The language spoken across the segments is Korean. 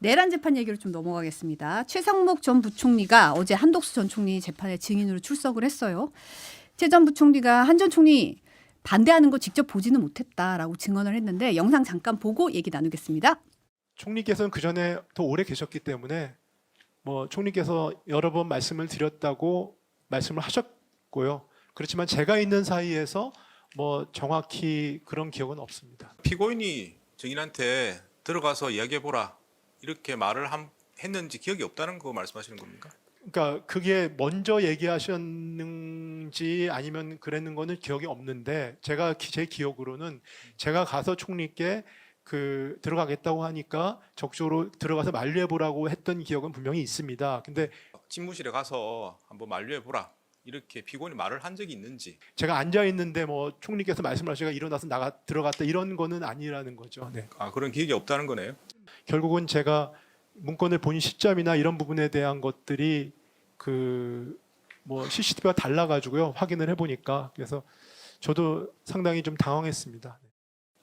내란 재판 얘기로 좀 넘어가겠습니다. 최상목 전 부총리가 어제 한덕수 전 총리 재판에 증인으로 출석을 했어요. 최 전 부총리가 한 전 총리 반대하는 거 직접 보지는 못했다라고 증언을 했는데 영상 잠깐 보고 얘기 나누겠습니다. 총리께서는 그 전에 더 오래 계셨기 때문에 뭐 총리께서 여러 번 말씀을 드렸다고 말씀을 하셨고요. 그렇지만 제가 있는 사이에서 뭐 정확히 그런 기억은 없습니다. 피고인이 증인한테 들어가서 이야기해보라 이렇게 말을 했는지 기억이 없다는 거 말씀하시는 겁니까? 그러니까 그게 먼저 얘기하셨는지 아니면 그랬는 거는 기억이 없는데 제 기억으로는 제가 가서 총리께 들어가겠다고 하니까 적극적으로 들어가서 만류해보라고 했던 기억은 분명히 있습니다. 근데 집무실에 가서 한번 만류해보라 이렇게 피고인이 말을 한 적이 있는지. 제가 앉아 있는데 뭐 총리께서 말씀하시가 일어나서 들어갔다 이런 거는 아니라는 거죠. 네. 그런 기억이 없다는 거네요. 결국은 제가 문건을 본 시점이나 이런 부분에 대한 것들이 뭐 CCTV가 달라가지고요 확인을 해보니까 그래서 저도 상당히 좀 당황했습니다.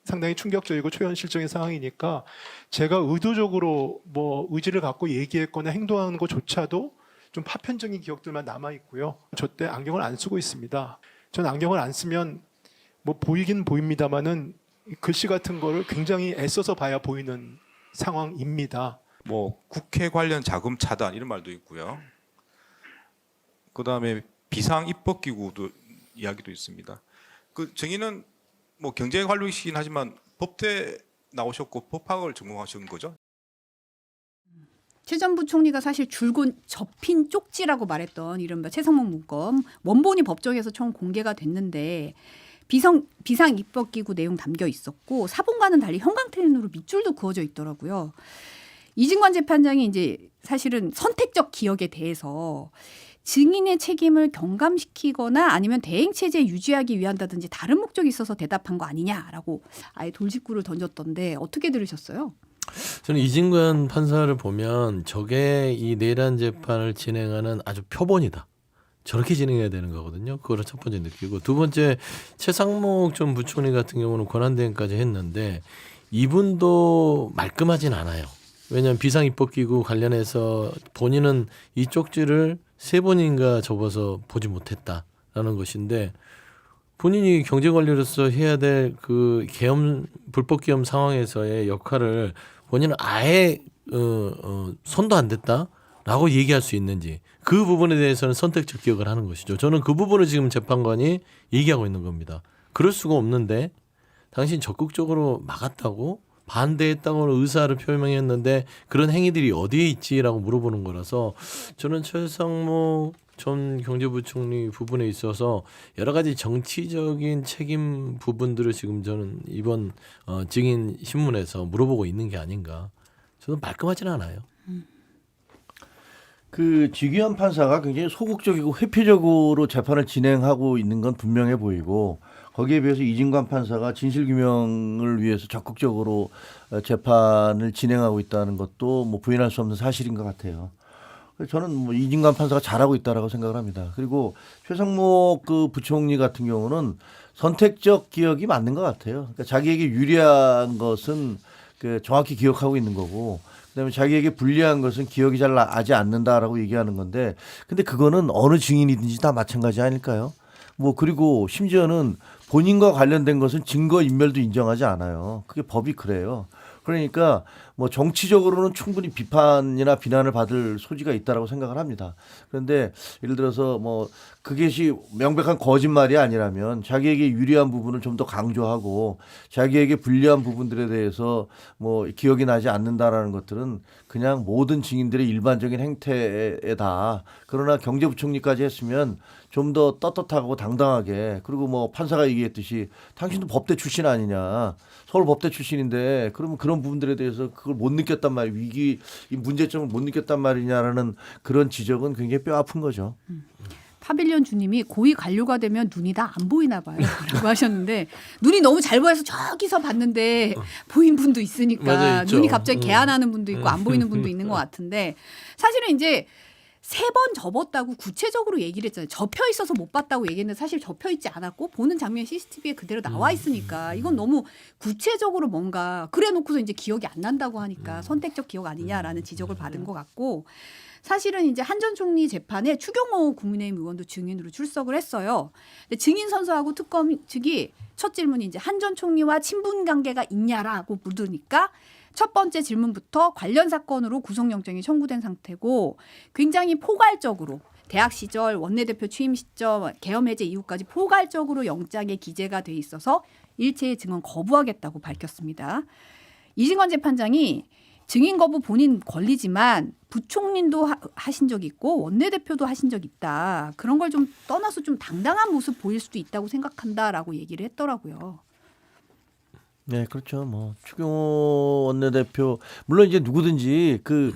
상당히 충격적이고 초현실적인 상황이니까 제가 의도적으로 뭐 의지를 갖고 얘기했거나 행동하는 것조차도 좀 파편적인 기억들만 남아 있고요. 저 때 안경을 안 쓰고 있습니다. 저는 안경을 안 쓰면 뭐 보이긴 보입니다만은 글씨 같은 거를 굉장히 애써서 봐야 보이는 상황입니다. 뭐 국회 관련 자금 차단 이런 말도 있고요. 그다음에 비상 입법기구도 이야기도 있습니다. 그 증인은 뭐 경제 관료이시긴 하지만 법대 나오셨고 법학을 전공하신 거죠? 최 전 부총리가 사실 줄곧 접힌 쪽지라고 말했던 이른바 최상목 문건 원본이 법정에서 처음 공개가 됐는데 비상 입법기구 내용 담겨 있었고 사본과는 달리 형광펜으로 밑줄도 그어져 있더라고요. 이진관 재판장이 이제 사실은 선택적 기억에 대해서 증인의 책임을 경감시키거나 아니면 대행 체제 유지하기 위한다든지 다른 목적이 있어서 대답한 거 아니냐라고 아예 돌직구를 던졌던데 어떻게 들으셨어요? 저는 이진관 판사를 보면 저게 이 내란 재판을 진행하는 아주 표본이다. 저렇게 진행해야 되는 거거든요. 그거를 첫 번째 느끼고 두 번째 최상목 전 부총리 같은 경우는 권한대행까지 했는데 이분도 말끔하진 않아요. 왜냐하면 비상입법기구 관련해서 본인은 이 쪽지를 3번인가 접어서 보지 못했다라는 것인데 본인이 경제관리로서 해야 될 그 불법 계엄 상황에서의 역할을 본인은 아예 손도 안 댔다라고 얘기할 수 있는지 그 부분에 대해서는 선택적 기억을 하는 것이죠. 저는 그 부분을 지금 재판관이 얘기하고 있는 겁니다. 그럴 수가 없는데 당신 적극적으로 막았다고 반대했다고 의사를 표명했는데 그런 행위들이 어디에 있지라고 물어보는 거라서 저는 최상목 전 경제부총리 부분에 있어서 여러 가지 정치적인 책임 부분들을 지금 저는 이번 증인 신문에서 물어보고 있는 게 아닌가. 저는 말끔하지는 않아요. 그 지기현 판사가 굉장히 소극적이고 회피적으로 재판을 진행하고 있는 건 분명해 보이고 거기에 비해서 이진관 판사가 진실규명을 위해서 적극적으로 재판을 진행하고 있다는 것도 뭐 부인할 수 없는 사실인 것 같아요. 저는 뭐 이진관 판사가 잘하고 있다라고 생각을 합니다. 그리고 최상목 그 부총리 같은 경우는 선택적 기억이 맞는 것 같아요. 그러니까 자기에게 유리한 것은 정확히 기억하고 있는 거고 그다음에 자기에게 불리한 것은 기억이 잘 나지 않는다라고 얘기하는 건데 근데 그거는 어느 증인이든지 다 마찬가지 아닐까요? 뭐 그리고 심지어는 본인과 관련된 것은 증거 인멸도 인정하지 않아요. 그게 법이 그래요. 그러니까 뭐 정치적으로는 충분히 비판이나 비난을 받을 소지가 있다라고 생각을 합니다. 그런데 예를 들어서 뭐 그것이 명백한 거짓말이 아니라면 자기에게 유리한 부분을 좀 더 강조하고 자기에게 불리한 부분들에 대해서 뭐 기억이 나지 않는다라는 것들은 그냥 모든 증인들의 일반적인 행태에다. 그러나 경제부총리까지 했으면 좀 더 떳떳하고 당당하게 그리고 뭐 판사가 얘기했듯이 당신도 법대 출신 아니냐. 서울 법대 출신인데 그러면 그런 부분들에 대해서 그걸 못 느꼈단 말이에요. 이 문제점을 못 느꼈단 말이냐라는 그런 지적은 굉장히 뼈 아픈 거죠. 파빌리온 주님이 고위 관료가 되면 눈이 다 안 보이나 봐요. 라고 하셨는데 눈이 너무 잘 보여서 저기서 봤는데 보인 분도 있으니까 맞아, 있죠. 눈이 갑자기 개안하는 분도 있고 안 보이는 분도 있는 것 같은데 사실은 이제 세 번 접었다고 구체적으로 얘기를 했잖아요. 접혀 있어서 못 봤다고 얘기했는데 사실 접혀 있지 않았고 보는 장면 CCTV에 그대로 나와 있으니까 이건 너무 구체적으로 뭔가 그래놓고서 이제 기억이 안 난다고 하니까 선택적 기억 아니냐라는 지적을 받은 것 같고 사실은 이제 한 전 총리 재판에 추경호 국민의힘 의원도 증인으로 출석을 했어요. 근데 증인 선서하고 특검 측이 첫 질문이 이제 한 전 총리와 친분 관계가 있냐라고 물으니까 첫 번째 질문부터 관련 사건으로 구속영장이 청구된 상태고 굉장히 포괄적으로 대학 시절 원내대표 취임 시점 계엄 해제 이후까지 포괄적으로 영장에 기재가 돼 있어서 일체의 증언 거부하겠다고 밝혔습니다. 이진관 재판장이 증인 거부 본인 권리지만 부총리도 하신 적 있고 원내대표도 하신 적 있다. 그런 걸 좀 떠나서 좀 당당한 모습 보일 수도 있다고 생각한다라고 얘기를 했더라고요. 네, 그렇죠. 뭐 추경호 원내대표 물론 이제 누구든지 그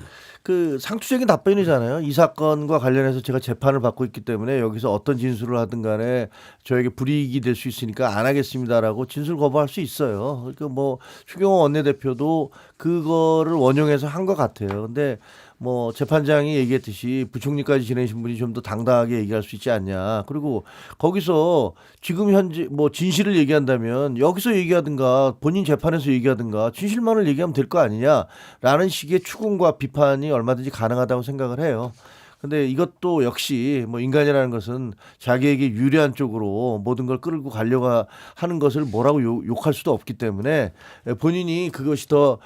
상투적인 답변이잖아요. 이 사건과 관련해서 제가 재판을 받고 있기 때문에 여기서 어떤 진술을 하든 간에 저에게 불이익이 될 수 있으니까 안 하겠습니다라고 진술 거부할 수 있어요. 그러니까 뭐 추경호 원내대표도 그거를 원용해서 한 것 같아요. 근데 뭐 재판장이 얘기했듯이 부총리까지 지내신 분이 좀 더 당당하게 얘기할 수 있지 않냐. 그리고 거기서 지금 현재 뭐 진실을 얘기한다면 여기서 얘기하든가 본인 재판에서 얘기하든가 진실만을 얘기하면 될 거 아니냐라는 식의 추궁과 비판이 얼마든지 가능하다고 생각을 해요. 근데 이것도 역시 뭐 인간이라는 것은 자기에게 유리한 쪽으로 모든 걸 끌고 가려고 하는 것을 뭐라고 욕할 수도 없기 때문에 본인이 그것이 더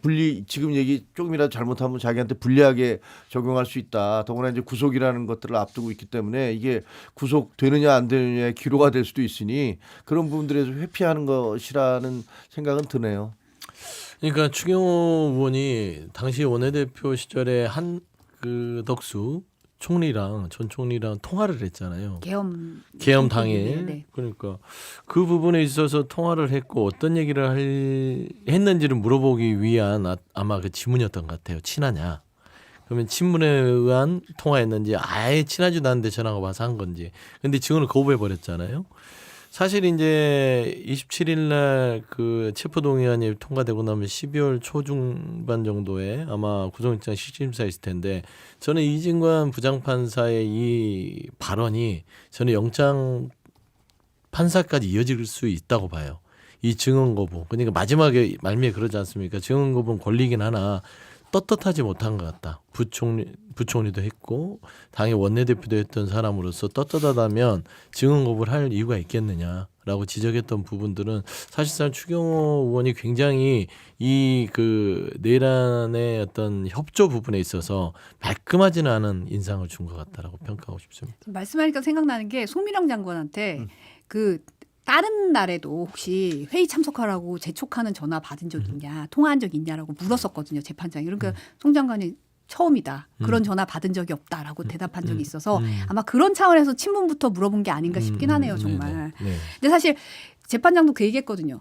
불리 지금 얘기 조금이라도 잘못하면 자기한테 불리하게 적용할 수 있다. 더구나 이제 구속이라는 것들을 앞두고 있기 때문에 이게 구속되느냐 안 되느냐의 기로가 될 수도 있으니 그런 부분들에서 회피하는 것이라는 생각은 드네요. 그러니까 추경호 의원이 당시 원내대표 시절에 그 덕수 총리랑 전 총리랑 통화를 했잖아요. 계엄 당일. 네. 그러니까 그 부분에 있어서 통화를 했고 어떤 얘기를 했는지를 물어보기 위한 아마 그 지문이었던 것 같아요. 친하냐? 그러면 친문에 의한 통화였는지 아예 친하지도 않은데 전화가 와서 한 건지. 근데 증언을 거부해 버렸잖아요. 사실 이제 27일 날 그 체포동의안이 통과되고 나면 12월 초중반 정도에 아마 구속영장 실질심사 있을 텐데 저는 이진관 부장판사의 이 발언이 저는 영장 판사까지 이어질 수 있다고 봐요. 이 증언 거부. 그러니까 마지막에 말미에 그러지 않습니까? 증언 거부는 권리긴 하나 떳떳하지 못한 것 같다. 부총리도 했고 당의 원내대표도 했던 사람으로서 떳떳하다면 증언 거부를 할 이유가 있겠느냐라고 지적했던 부분들은 사실상 추경호 의원이 굉장히 이 그 내란의 어떤 협조 부분에 있어서 말끔하지는 않은 인상을 준 것 같다라고 평가하고 싶습니다. 말씀하니까 생각나는 게 송미령 장관한테 그 다른 날에도 혹시 회의 참석하라고 재촉하는 전화 받은 적 있냐, 통화한 적 있냐라고 물었었거든요, 재판장이. 그러니까 송 장관이 처음이다. 그런 전화 받은 적이 없다라고 대답한 적이 있어서 아마 그런 차원에서 친문부터 물어본 게 아닌가 싶긴 하네요, 정말. 네. 근데 사실 재판장도 그 얘기했거든요.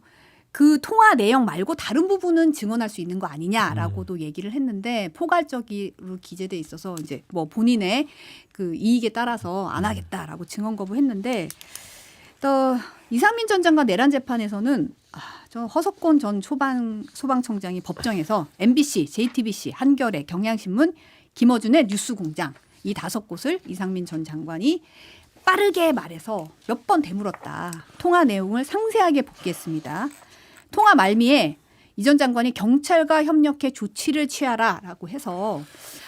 그 통화 내용 말고 다른 부분은 증언할 수 있는 거 아니냐라고도 얘기를 했는데 포괄적으로 기재돼 있어서 이제 뭐 본인의 그 이익에 따라서 안 하겠다라고 증언 거부했는데 또 이상민 전 장관 내란 재판에서는 저 허석권 전 소방청장이 법정에서 MBC, JTBC, 한겨레, 경향신문, 김어준의 뉴스공장 이 5곳을 이상민 전 장관이 빠르게 말해서 몇 번 되물었다. 통화 내용을 상세하게 복귀했습니다. 통화 말미에 이 전 장관이 경찰과 협력해 조치를 취하라라고 해서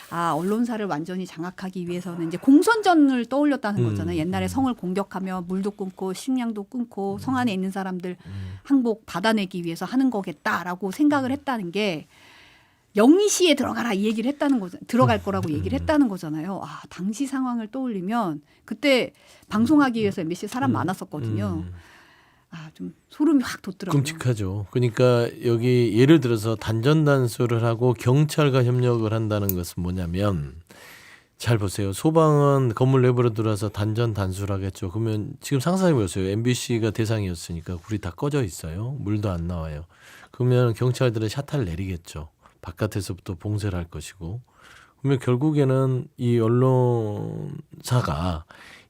언론사를 완전히 장악하기 위해서는 이제 공선전을 떠올렸다는 거잖아요. 옛날에 성을 공격하며 물도 끊고 식량도 끊고 성 안에 있는 사람들 항복 받아내기 위해서 하는 거겠다라고 생각을 했다는 게 영시에 들어가라 이 얘기를 했다는 거죠. 들어갈 거라고 얘기를 했다는 거잖아요. 당시 상황을 떠올리면 그때 방송하기 위해서 MBC 사람 많았었거든요. 좀 소름이 확 돋더라고요. 끔찍하죠. 그러니까 여기 예를 들어서 단전단수를 하고 경찰과 협력을 한다는 것은 뭐냐면 잘 보세요. 소방은 건물 내부로 들어와서 단전단수를 하겠죠. 그러면 지금 상상해 보세요. MBC가 대상이었으니까 불이 다 꺼져 있어요. 물도 안 나와요. 그러면 경찰들은 샤타를 내리겠죠. 바깥에서부터 봉쇄를 할 것이고. 그러면 결국에는 이 언론사가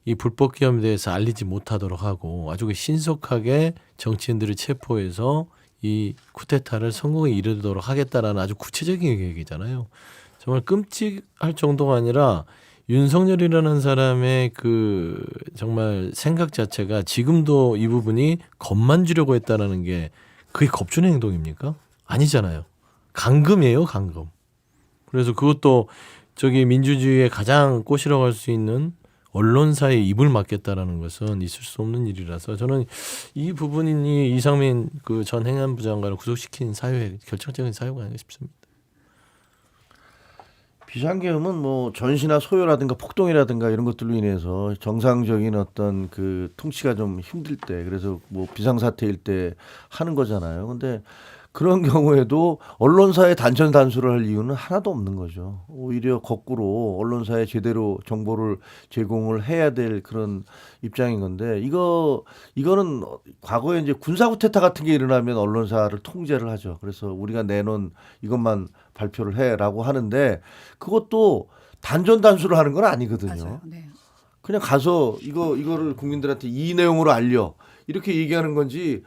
이 불법 기업에 대해서 알리지 못하도록 하고 아주 신속하게 정치인들을 체포해서 이 쿠데타를 성공에 이르도록 하겠다라는 아주 구체적인 계획이잖아요. 정말 끔찍할 정도가 아니라 윤석열이라는 사람의 그 정말 생각 자체가 지금도 이 부분이 겁만 주려고 했다라는 게 그게 겁주는 행동입니까? 아니잖아요. 강금이에요, 강금. 그래서 그것도 저기 민주주의의 가장 꼬시러 갈 수 있는 언론사의 입을 막겠다라는 것은 있을 수 없는 일이라서 저는 이 부분이 이상민 그 전 행안부 장관을 구속시킨 사유의 결정적인 사유가 아닌가 싶습니다. 비상계엄은 뭐 전시나 소요라든가 폭동이라든가 이런 것들로 인해서 정상적인 어떤 그 통치가 좀 힘들 때, 그래서 뭐 비상사태일 때 하는 거잖아요. 근데 그런 경우에도 언론사에 단천단수를 할 이유는 하나도 없는 거죠. 오히려 거꾸로 언론사에 제대로 정보를 제공을 해야 될 그런 입장인 건데, 이거는 과거에 이제 군사쿠데타 같은 게 일어나면 언론사를 통제를 하죠. 그래서 우리가 내놓은 이것만 발표를 해라고 하는데, 그것도 단전단수를 하는 건 아니거든요. 맞아요. 네. 그냥 가서 이거를 국민들한테 이 내용으로 알려 이렇게 얘기하는 건지,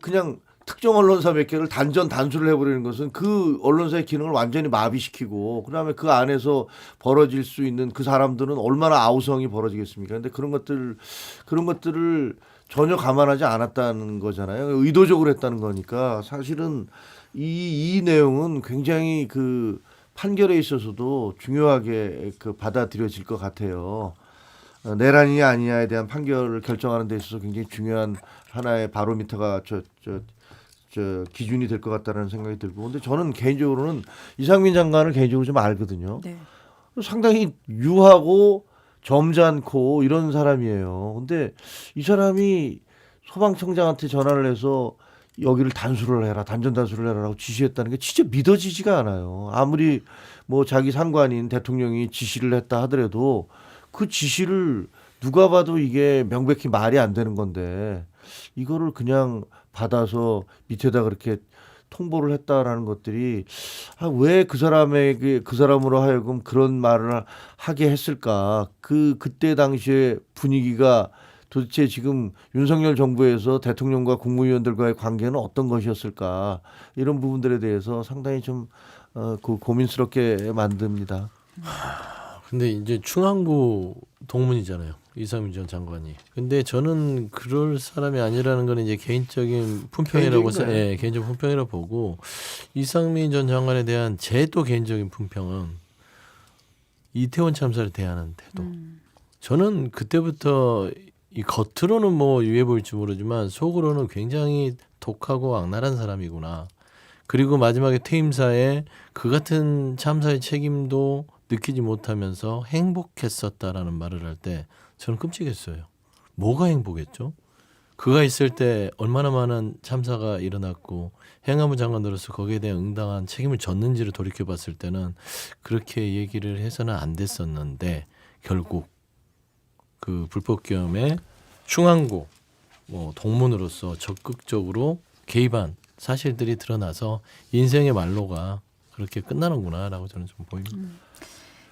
그냥 특정 언론사 몇 개를 단수를 해버리는 것은 그 언론사의 기능을 완전히 마비시키고, 그다음에 그 안에서 벌어질 수 있는 그 사람들은 얼마나 아우성이 벌어지겠습니까? 근데 그런 것들을 전혀 감안하지 않았다는 거잖아요. 의도적으로 했다는 거니까 사실은 이 내용은 굉장히 그 판결에 있어서도 중요하게 그 받아들여질 것 같아요. 내란이냐 아니냐에 대한 판결을 결정하는 데 있어서 굉장히 중요한 하나의 바로미터가 기준이 될 것 같다는 생각이 들고, 근데 저는 개인적으로는 이상민 장관을 개인적으로 좀 알거든요. 네. 상당히 유하고 점잖고 이런 사람이에요. 근데 이 사람이 소방청장한테 전화를 해서 여기를 단수를 해라, 단전단수를 해라라고 지시했다는 게 진짜 믿어지지가 않아요. 아무리 뭐 자기 상관인 대통령이 지시를 했다 하더라도 그 지시를 누가 봐도 이게 명백히 말이 안 되는 건데, 이거를 그냥 받아서 밑에다 그렇게 통보를 했다라는 것들이 왜 그 사람에게, 그 사람으로 하여금 그런 말을 하게 했을까? 그때 당시에 분위기가 도대체 지금 윤석열 정부에서 대통령과 국무위원들과의 관계는 어떤 것이었을까? 이런 부분들에 대해서 상당히 좀 고민스럽게 만듭니다. 근데 이제 충안구 동문이잖아요. 이상민 전 장관이. 근데 저는 그럴 사람이 아니라는 거는 이제 개인적인 품평이라고 개인적 품평이라고 보고, 이상민 전 장관에 대한 제 또 개인적인 품평은 이태원 참사를 대하는 태도. 저는 그때부터 이 겉으로는 뭐 유해 보일지 모르지만 속으로는 굉장히 독하고 악랄한 사람이구나. 그리고 마지막에 퇴임사에 그 같은 참사의 책임도 느끼지 못하면서 행복했었다라는 말을 할 때 저는 끔찍했어요. 뭐가 행복했죠? 그가 있을 때 얼마나 많은 참사가 일어났고 행안부 장관으로서 거기에 대한 응당한 책임을 졌는지를 돌이켜봤을 때는 그렇게 얘기를 해서는 안 됐었는데, 결국 그 불법계엄의 충안구 동문으로서 적극적으로 개입한 사실들이 드러나서 인생의 말로가 그렇게 끝나는구나라고 저는 좀 보입니다.